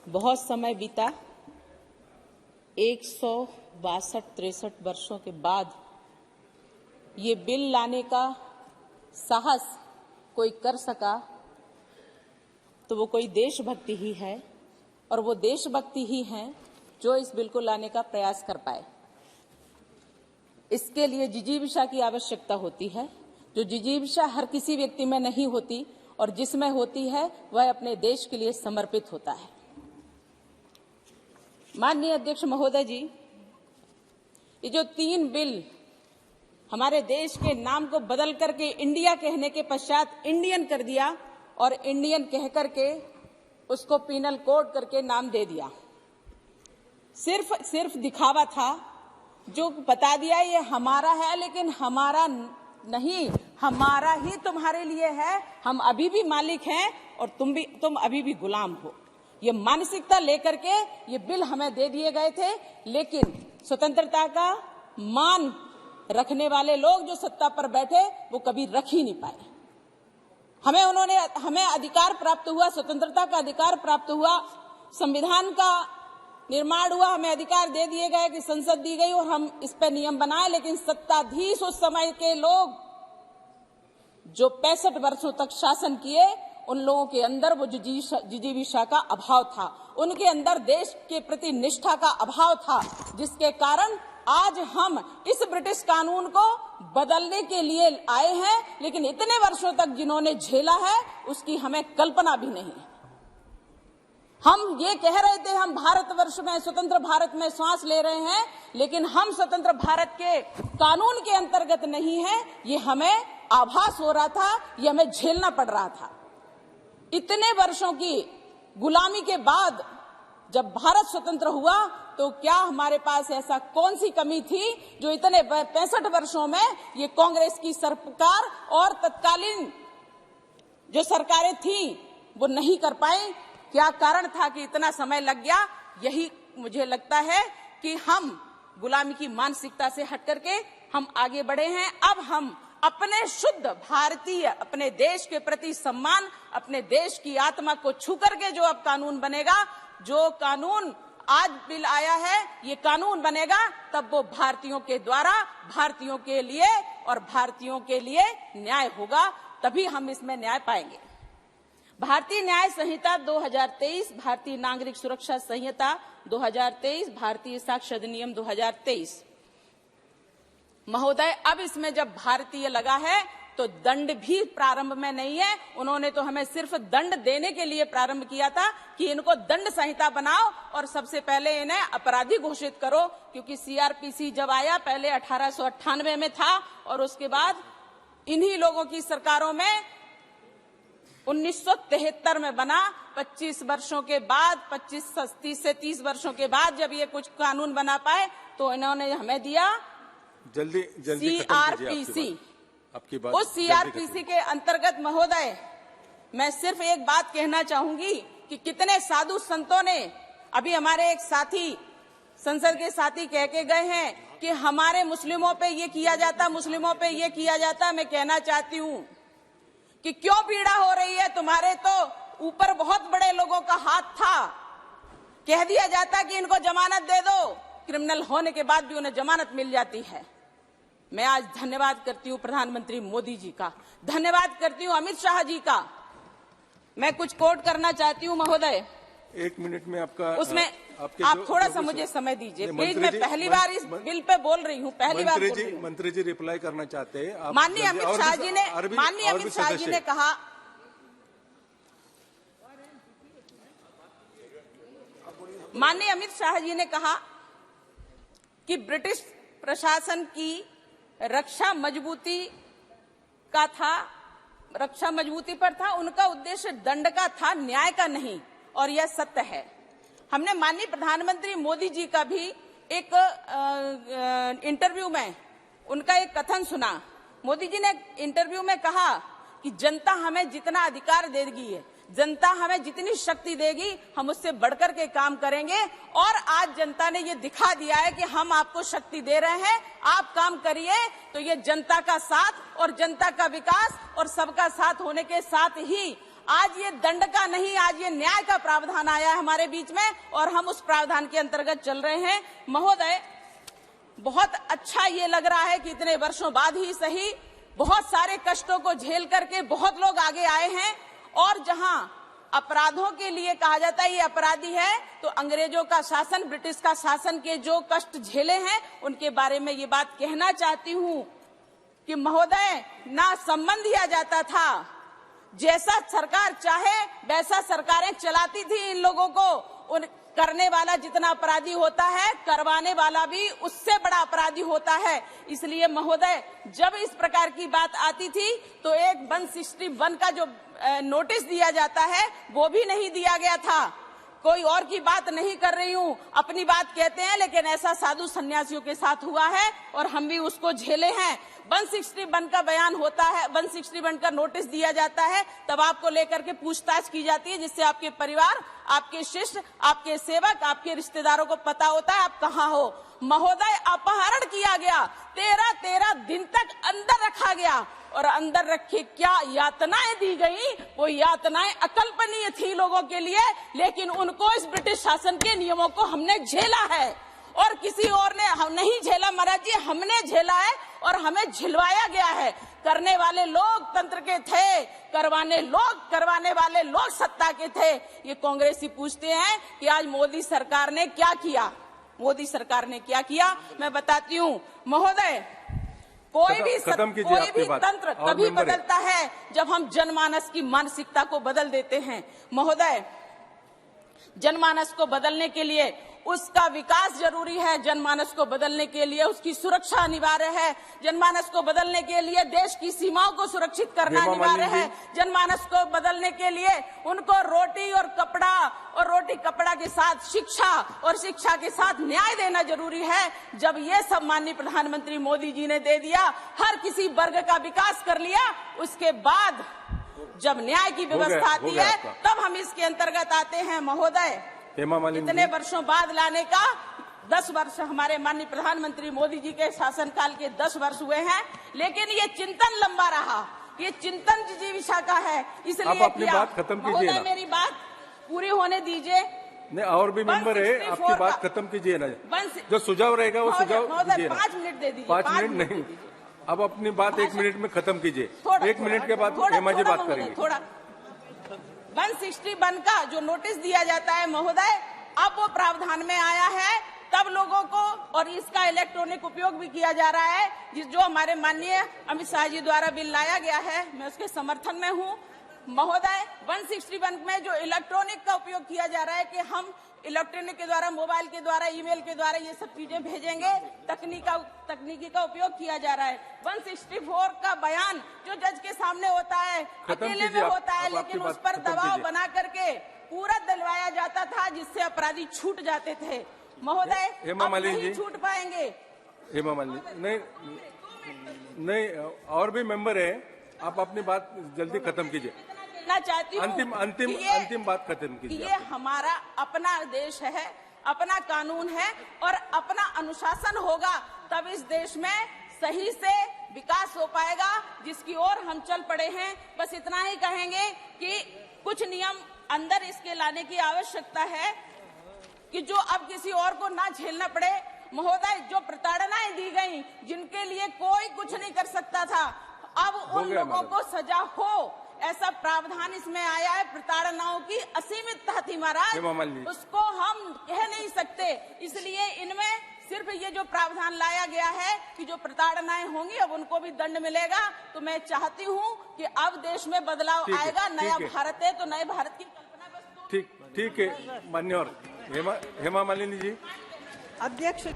बहुत समय बीता, 162-63 वर्षों के बाद ये बिल लाने का साहस कोई कर सका तो वो कोई देशभक्ति ही है, और वो देशभक्ति ही है जो इस बिल को लाने का प्रयास कर पाए। इसके लिए जिजीविषा की आवश्यकता होती है, जो जिजीविषा हर किसी व्यक्ति में नहीं होती, और जिसमें होती है वह अपने देश के लिए समर्पित होता है। माननीय अध्यक्ष महोदय जी, ये जो 3 बिल हमारे देश के नाम को बदल करके इंडिया कहने के पश्चात इंडियन कर दिया, और इंडियन कह करके उसको पीनल कोड करके नाम दे दिया, सिर्फ दिखावा था। जो बता दिया ये हमारा है, लेकिन हमारा नहीं, हमारा ही तुम्हारे लिए है। हम अभी भी मालिक हैं और तुम अभी भी गुलाम हो। ये मानसिकता लेकर के ये बिल हमें दे दिए गए थे, लेकिन स्वतंत्रता का मान रखने वाले लोग जो सत्ता पर बैठे वो कभी रख ही नहीं पाए। हमें अधिकार प्राप्त हुआ, स्वतंत्रता का अधिकार प्राप्त हुआ, संविधान का निर्माण हुआ, हमें अधिकार दे दिए गए कि संसद दी गई और हम इस पर नियम बनाए, लेकिन सत्ताधीश उस समय के लोग जो 65 वर्षों तक शासन किए, उन लोगों के अंदर वो जिजीविषा का अभाव था, उनके अंदर देश के प्रति निष्ठा का अभाव था, जिसके कारण आज हम इस ब्रिटिश कानून को बदलने के लिए आए हैं। लेकिन इतने वर्षों तक जिन्होंने झेला है उसकी हमें कल्पना भी नहीं है। हम ये कह रहे थे हम भारतवर्ष में, स्वतंत्र भारत में सांस ले रहे हैं, लेकिन हम स्वतंत्र भारत के कानून के अंतर्गत नहीं है, ये हमें आभास हो रहा था, ये हमें झेलना पड़ रहा था। इतने वर्षों की गुलामी के बाद जब भारत स्वतंत्र हुआ तो क्या हमारे पास ऐसा कौन सी कमी थी जो इतने 65 वर्षों में ये कांग्रेस की सरकार और तत्कालीन जो सरकारें थी वो नहीं कर पाई? क्या कारण था कि इतना समय लग गया? यही मुझे लगता है कि हम गुलामी की मानसिकता से हट करके हम आगे बढ़े हैं। अब हम अपने शुद्ध भारतीय, अपने देश के प्रति सम्मान, अपने देश की आत्मा को छू करके जो अब कानून बनेगा, जो कानून आज बिल आया है ये कानून बनेगा, तब वो भारतीयों के द्वारा, भारतीयों के लिए और भारतीयों के लिए न्याय होगा, तभी हम इसमें न्याय पाएंगे। भारतीय न्याय संहिता 2023, भारतीय नागरिक सुरक्षा संहिता 2023, भारतीय साक्ष्य अधिनियम 2023। महोदय, अब इसमें जब भारतीय लगा है तो दंड भी प्रारंभ में नहीं है। उन्होंने तो हमें सिर्फ दंड देने के लिए प्रारंभ किया था कि इनको दंड संहिता बनाओ और सबसे पहले इन्हें अपराधी घोषित करो, क्योंकि सीआरपीसी जब आया पहले 1898 में था और उसके बाद इन्हीं लोगों की सरकारों में 1973 में बना। 25 वर्षों के बाद, 30 से 30 वर्षों के बाद जब ये कुछ कानून बना पाए तो इन्होंने हमें दिया जल्दी सीआरपीसी। उस सीआरपीसी के अंतर्गत महोदय मैं सिर्फ एक बात कहना चाहूंगी कि कितने साधु संतों ने, अभी हमारे एक साथी, संसद के साथी कह के गए हैं कि हमारे मुस्लिमों पे ये किया जाता, मुस्लिमों पे ये किया जाता। मैं कहना चाहती हूँ कि क्यों पीड़ा हो रही है? तुम्हारे तो ऊपर बहुत बड़े लोगों का हाथ था। कह दिया जाता कि इनको जमानत दे दो, क्रिमिनल होने के बाद भी उन्हें जमानत मिल जाती है। मैं आज धन्यवाद करती हूँ प्रधानमंत्री मोदी जी का, धन्यवाद करती हूँ अमित शाह जी का। मैं कुछ कोट करना चाहती हूँ महोदय। 1 मिनट में आपका उसमें आप थोड़ा सा मुझे समय दीजिए प्लीज। मैं पहली बार इस बिल पे बोल रही हूँ, पहली बार बोल रही हूँ। मंत्री जी रिप्लाई करना चाहते हैं। माननीय अमित शाह जी ने कहा, माननीय अमित शाह जी ने कहा कि ब्रिटिश प्रशासन की रक्षा मजबूती पर था, उनका उद्देश्य दंड का था, न्याय का नहीं, और यह सत्य है। हमने माननीय प्रधानमंत्री मोदी जी का भी एक इंटरव्यू में उनका एक कथन सुना। मोदी जी ने इंटरव्यू में कहा कि जनता हमें जितना अधिकार देगी, जनता हमें जितनी शक्ति देगी, हम उससे बढ़कर के काम करेंगे। और आज जनता ने ये दिखा दिया है कि हम आपको शक्ति दे रहे हैं, आप काम करिए। तो ये जनता का साथ और जनता का विकास और सबका साथ होने के साथ ही आज ये दंड का नहीं, आज ये न्याय का प्रावधान आया है हमारे बीच में और हम उस प्रावधान के अंतर्गत चल रहे हैं। महोदय, बहुत अच्छा ये लग रहा है कि इतने वर्षों बाद ही सही बहुत सारे कष्टों को झेल करके बहुत लोग आगे आए हैं और जहां अपराधों के लिए कहा जाता है ये अपराधी है, तो अंग्रेजों का शासन, ब्रिटिश का शासन के जो कष्ट झेले हैं उनके बारे में ये बात कहना चाहती हूं कि महोदय, ना सम्मान दिया जाता था, जैसा सरकार चाहे वैसा सरकारें चलाती थी इन लोगों को। उन करने वाला जितना अपराधी होता है, करवाने वाला भी उससे बड़ा अपराधी होता है। इसलिए महोदय, जब इस प्रकार की बात आती थी तो एक 161 का जो नोटिस दिया जाता है वो भी नहीं दिया गया था। कोई और की बात नहीं कर रही हूँ, अपनी बात कहते हैं, लेकिन ऐसा साधु सन्यासियों के साथ हुआ है और हम भी उसको झेले हैं। 161 का बयान होता है, 161 का नोटिस दिया जाता है, तब आपको लेकर के पूछताछ की जाती है, जिससे आपके परिवार, आपके शिष्य, आपके सेवक, आपके रिश्तेदारों को पता होता है आप कहाँ हो। महोदय, अपहरण किया गया, 13 दिन तक अंदर रखा गया और अंदर रखे क्या यातनाएं दी गई, वो यातनाएं अकल्पनीय थी लोगों के लिए, लेकिन उनको इस ब्रिटिश शासन के नियमों को हमने झेला है और किसी और ने हम नहीं झेला महाराज जी, हमने झेला है और हमें झिलवाया गया है। करने वाले लोग तंत्र के थे, करवाने वाले लोग सत्ता के थे। ये कांग्रेसी पूछते हैं कि आज मोदी सरकार ने क्या किया, मोदी सरकार ने क्या किया। मैं बताती हूँ महोदय, कोई भी तंत्र तभी बदलता है जब हम जनमानस की मानसिकता को बदल देते हैं। महोदय, जनमानस को बदलने के लिए उसका विकास जरूरी है, जनमानस को बदलने के लिए उसकी सुरक्षा अनिवार्य है, जनमानस को बदलने के लिए देश की सीमाओं को सुरक्षित करना अनिवार्य है, जनमानस को बदलने के लिए उनको रोटी और कपड़ा और रोटी कपड़ा के साथ शिक्षा और शिक्षा के साथ न्याय देना जरूरी है। जब ये सब माननीय प्रधानमंत्री मोदी जी ने दे दिया, हर किसी वर्ग का विकास कर लिया, उसके बाद जब न्याय की व्यवस्था आती है तब हम इसके अंतर्गत आते हैं। महोदय, इतने वर्षों बाद लाने का 10 वर्ष हमारे माननीय प्रधानमंत्री मोदी जी के शासनकाल के 10 वर्ष हुए हैं, लेकिन ये चिंतन लंबा रहा, ये चिंतन जिजीविषा का है, इसलिए अपनी बात खत्म कीजिए ना। मेरी बात पूरी होने दीजिए। नहीं, और भी मेंबर है, आपकी बात खत्म कीजिए ना। जो सुझाव रहेगा वो सुझाव दीजिए। 5 मिनट दे दीजिए। 5 मिनट नहीं, अब अपनी बात 1 मिनट में खत्म कीजिए। 1 मिनट के बाद हेमा जी बात करेंगे। 161 का जो नोटिस दिया जाता है महोदय, अब वो प्रावधान में आया है, तब लोगों को और इसका इलेक्ट्रॉनिक उपयोग भी किया जा रहा है, जो हमारे माननीय अमित शाह जी द्वारा बिल लाया गया है, मैं उसके समर्थन में हूँ। महोदय, 161 में जो इलेक्ट्रॉनिक का उपयोग किया जा रहा है कि हम इलेक्ट्रॉनिक के द्वारा, मोबाइल के द्वारा, ईमेल के द्वारा ये सब चीजें भेजेंगे, तकनीकी का उपयोग किया जा रहा है। 164 का बयान जो जज के सामने होता है, अकेले में होता है, लेकिन उस पर दबाव बना करके पूरा दिलवाया जाता था, जिससे अपराधी छूट जाते थे। महोदय, अब नहीं छूट पाएंगे। हेमा मालिनी, नहीं, और भी मेंबर है, आप अपनी बात जल्दी खत्म कीजिए। चाहती हूँ अंतिम बात खत्म कीजिए। ये हमारा अपना देश है, अपना कानून है और अपना अनुशासन होगा, तब इस देश में सही से विकास हो पाएगा, जिसकी ओर हम चल पड़े हैं। बस इतना ही कहेंगे कि कुछ नियम अंदर इसके लाने की आवश्यकता है कि जो अब किसी और को ना झेलना पड़े। महोदय, जो प्रताड़नाएं दी गई, जिनके लिए कोई कुछ नहीं कर सकता था, अब उन लोगों को सजा हो, ऐसा प्रावधान इसमें आया है। प्रताड़नाओं की असीमितता थी महाराज, उसको हम कह नहीं सकते, इसलिए इनमें सिर्फ ये जो प्रावधान लाया गया है कि जो प्रताड़नाएं होंगी अब उनको भी दंड मिलेगा। तो मैं चाहती हूँ कि अब देश में बदलाव आएगा, नया भारत है, तो नए भारत की कल्पना। ठीक है, मान्यवर हेमा मालिनी जी। अध्यक्ष।